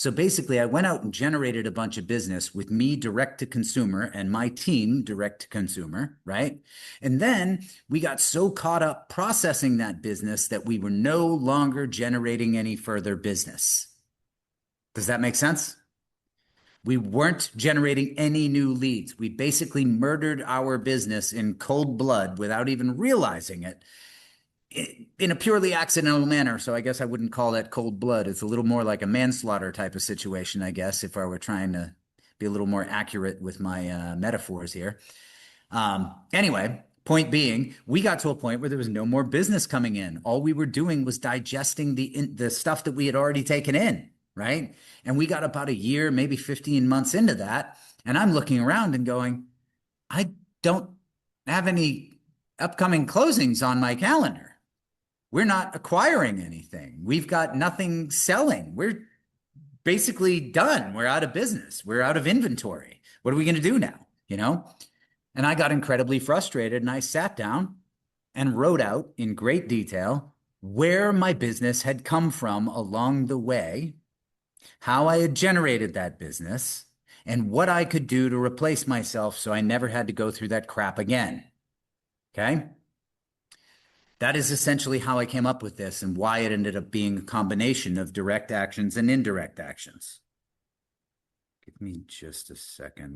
So basically, I went out and generated a bunch of business with me direct to consumer and my team direct to consumer, right? And then we got so caught up processing that business that we were no longer generating any further business. Does that make sense? We weren't generating any new leads. We basically murdered our business in cold blood without even realizing it in a purely accidental manner. So I guess I wouldn't call that cold blood. It's a little more like a manslaughter type of situation, I guess, if I were trying to be a little more accurate with my metaphors here. Anyway, point being, we got to a point where there was no more business coming in. All we were doing was digesting the stuff that we had already taken in, right? And we got about a year, maybe 15 months into that. And I'm looking around and going, I don't have any upcoming closings on my calendar. We're not acquiring anything. We've got nothing selling. We're basically done. We're out of business. We're out of inventory. What are we going to do now? You know? And I got incredibly frustrated, and I sat down and wrote out in great detail where my business had come from along the way, how I had generated that business, and what I could do to replace myself so I never had to go through that crap again. Okay? That is essentially how I came up with this and why it ended up being a combination of direct actions and indirect actions. Give me just a second.